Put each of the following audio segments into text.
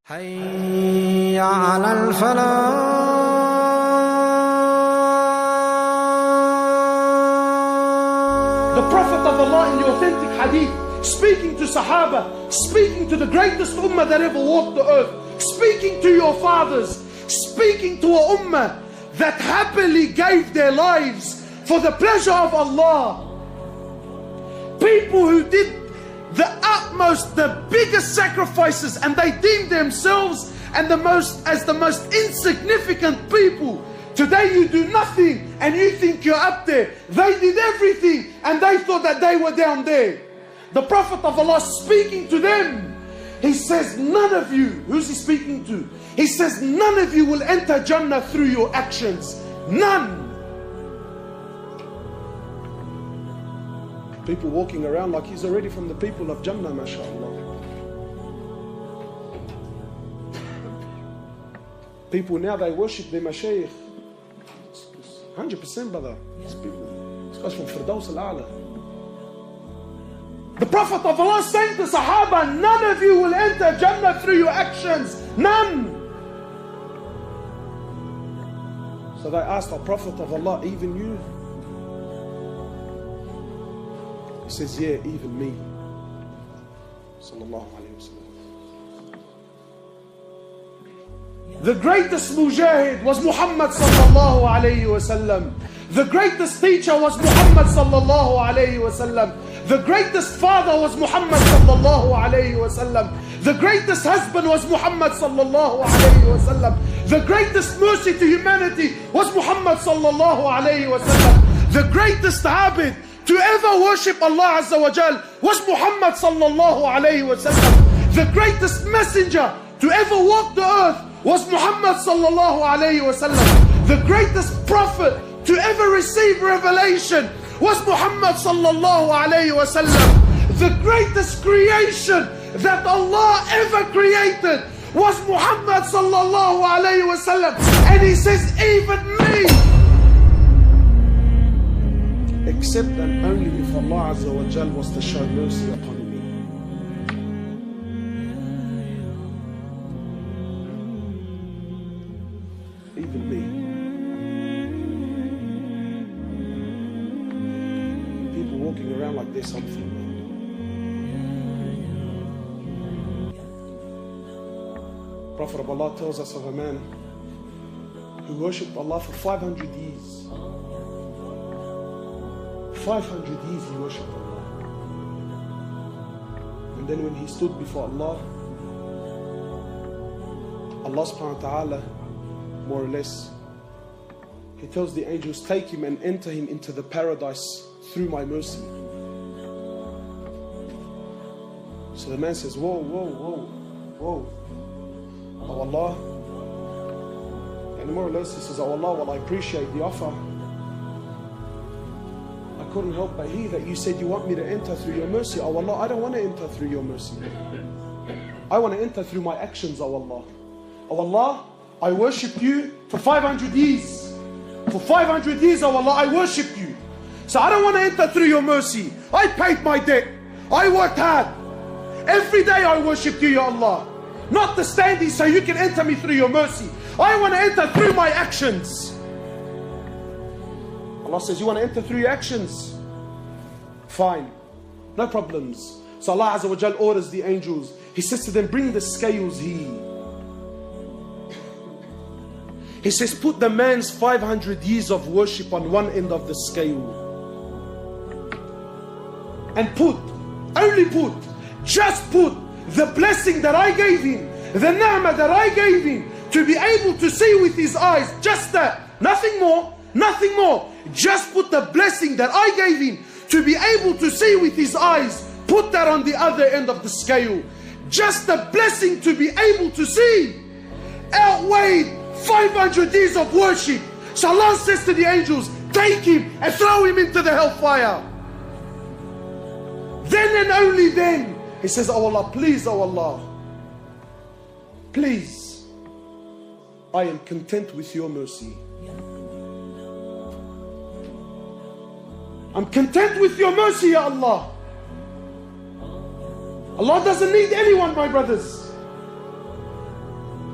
حي على الفلاح. The Prophet of Allah in the authentic hadith, speaking to Sahaba, speaking to the greatest ummah that ever walked the earth, speaking to your fathers, speaking to a ummah that happily gave their lives for the pleasure of Allah. People who did the utmost, the biggest sacrifices, and they deemed themselves as the most insignificant people. Today you do nothing and you think you're up there. They did everything and they thought that they were down there. The Prophet of Allah speaking to them, he says, none of you, who's he speaking to? He says, none of you will enter Jannah through your actions. None. People walking around like he's already from the people of Jannah, mashallah. People now, they worship their mashaykh. 100% brother. These people, this guy's from Firdaus al-A'la. The Prophet of Allah saying to Sahaba, none of you will enter Jannah through your actions. None. So they asked the Prophet of Allah, even you? He says, yeah, even me. Sallallahu alayhi wa sallam. The greatest mujahid was Muhammad sallallahu alayhi wa sallam. The greatest teacher was Muhammad sallallahu alayhi wa sallam. The greatest father was Muhammad sallallahu alayhi wa sallam. The greatest husband was Muhammad sallallahu alayhi wa sallam. The greatest mercy to humanity was Muhammad sallallahu alayhi wa sallam. The greatest abid to ever worship Allah Azza wa Jal was Muhammad sallallahu alayhi wa sallam. The greatest messenger to ever walk the earth was Muhammad sallallahu alayhi wa sallam. The greatest prophet to ever receive revelation was Muhammad sallallahu alayhi wa sallam. The greatest creation that Allah ever created was Muhammad sallallahu alayhi wa sallam. And he says, even me. Except and only if Allah Azza wa Jal was to show mercy upon me. Even me. People walking around like there's something. Prophet of Allah tells us of a man who worshipped Allah for 500 years. 500 years he worshipped Allah. And then when he stood before Allah, Allah subhanahu wa ta'ala, more or less, he tells the angels, take him and enter him into the paradise through my mercy. So the man says, whoa, whoa, whoa, whoa. Oh Allah. And more or less he says, oh Allah, well I appreciate the offer. I couldn't help but hear that you said you want me to enter through your mercy. Oh Allah, I don't want to enter through your mercy. I want to enter through my actions, oh Allah. Oh Allah, I worship you for 500 years. For 500 years, oh Allah, I worship you. So I don't want to enter through your mercy. I paid my debt. I worked hard. Every day I worship you, Ya Allah. Not to stand here so you can enter me through your mercy. I want to enter through my actions. Allah says, you want to enter through your actions? Fine. No problems. So Allah Azza wa Jal orders the angels. He says to them, bring the scales here. He says, put the man's 500 years of worship on one end of the scale. And just put the blessing that I gave him, the ni'mah that I gave him, to be able to see with his eyes, just that, nothing more, nothing more. Just put the blessing that I gave him to be able to see with his eyes, put that on the other end of the scale. Just the blessing to be able to see outweighed 500 years of worship. So Allah says to the angels, take him and throw him into the hellfire. Then and only then, he says, oh Allah, please, oh Allah, please, I am content with your mercy. I'm content with your mercy, Ya Allah. Allah doesn't need anyone, my brothers.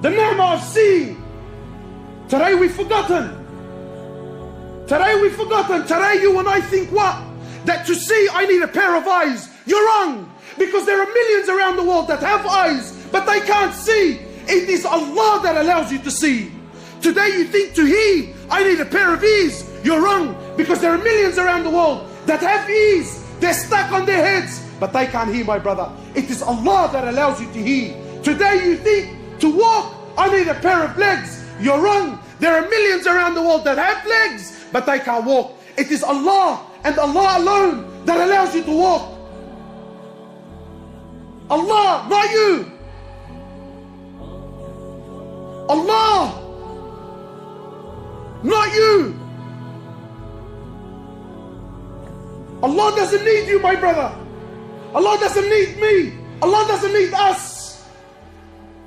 The ni'mah of seeing. Today we've forgotten. Today we've forgotten. Today you and I think what? That to see I need a pair of eyes. You're wrong. Because there are millions around the world that have eyes, but they can't see. It is Allah that allows you to see. Today you think to hear, I need a pair of ears. You're wrong. Because there are millions around the world that have ears. They're stuck on their heads, but they can't hear, my brother. It is Allah that allows you to hear. Today you think to walk, I need a pair of legs. You're wrong. There are millions around the world that have legs, but they can't walk. It is Allah and Allah alone that allows you to walk. Allah, not you. Allah, not you. Allah doesn't need you, my brother. Allah doesn't need me. Allah doesn't need us.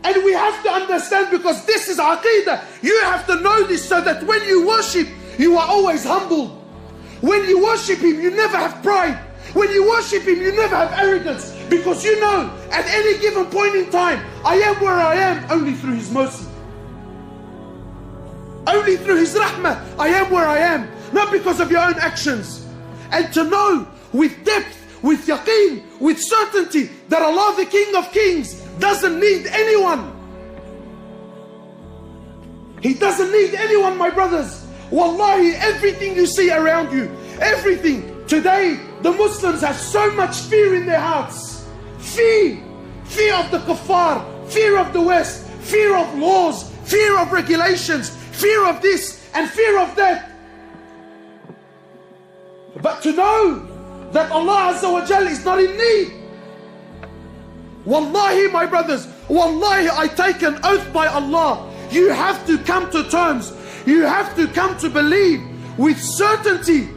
And we have to understand, because this is Aqeedah. You have to know this so that when you worship, you are always humbled. When you worship Him, you never have pride. When you worship Him, you never have arrogance. Because you know, at any given point in time, I am where I am only through His mercy. Only through His rahmah, I am where I am. Not because of your own actions. And to know with depth, with yaqeen, with certainty, that Allah, the King of Kings, doesn't need anyone. He doesn't need anyone, my brothers. Wallahi, everything you see around you, everything. Today, the Muslims have so much fear in their hearts. Fear. Fear of the kuffar, fear of the West, fear of laws, fear of regulations, fear of this and fear of that. But to know that Allah Azza wa Jal is not in need. Wallahi, my brothers, wallahi, I take an oath by Allah. You have to come to terms. You have to come to believe with certainty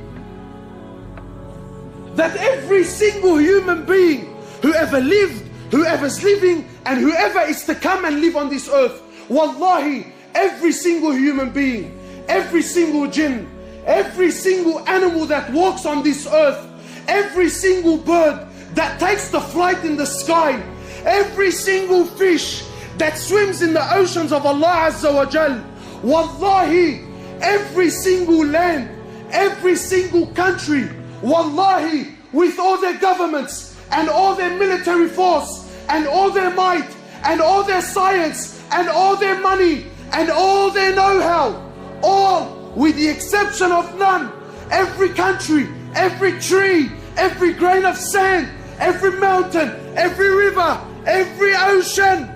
that every single human being, whoever lived, whoever's living, and whoever is to come and live on this earth, wallahi, every single human being, every single jinn, every single animal that walks on this earth, every single bird that takes the flight in the sky, every single fish that swims in the oceans of Allah Azza wa Jal, wallahi, every single land, every single country, wallahi, with all their governments and all their military force and all their might and all their science and all their money and all their know-how, all with the exception of none, every country, every tree, every grain of sand, every mountain, every river, every ocean,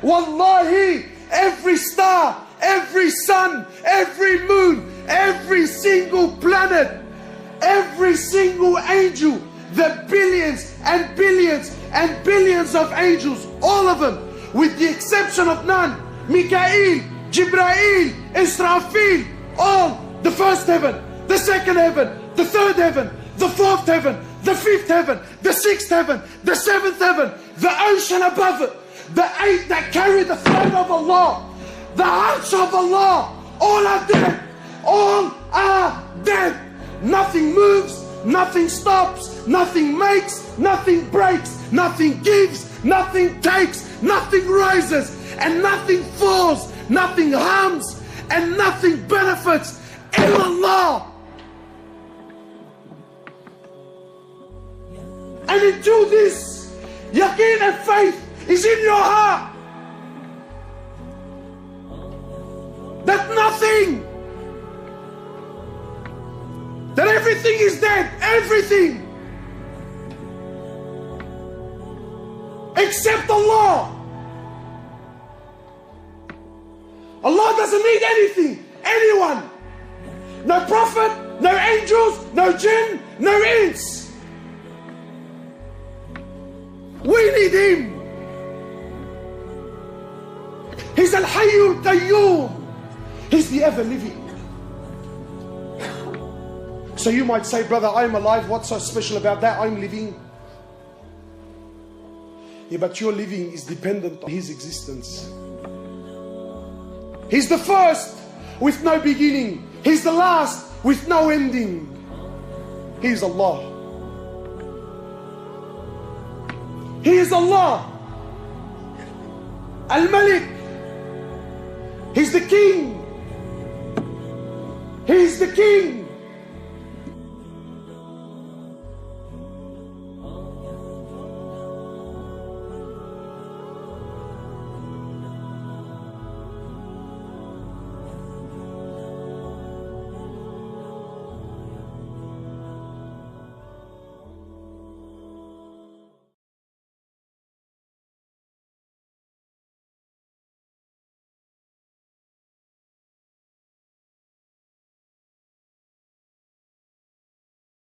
wallahi, every star, every sun, every moon, every single planet, every single angel, the billions and billions and billions of angels, all of them, with the exception of none, Mikael, Jibrail, Israfil, all, the first heaven, the second heaven, the third heaven, the fourth heaven, the fifth heaven, the sixth heaven, the seventh heaven, the ocean above it, the eight that carry the flag of Allah, the arsh of Allah, all are dead, all are dead. Nothing moves, nothing stops, nothing makes, nothing breaks, nothing gives, nothing takes, nothing rises, and nothing falls, nothing harms, and nothing benefits illallah. And until this yaqeen and faith is in your heart, that nothing, that everything is dead, everything, except Allah. Allah doesn't need anything, anyone. No prophet, no angels, no jinn, no ins. We need Him. He's Al-Hayyul Qayyum. He's the ever-living. So you might say, brother, I'm alive. What's so special about that? I'm living. Yeah, but your living is dependent on His existence. He's the first with no beginning. He's the last with no ending. He is Allah. He is Allah. Al-Malik. He's the king. He's the king.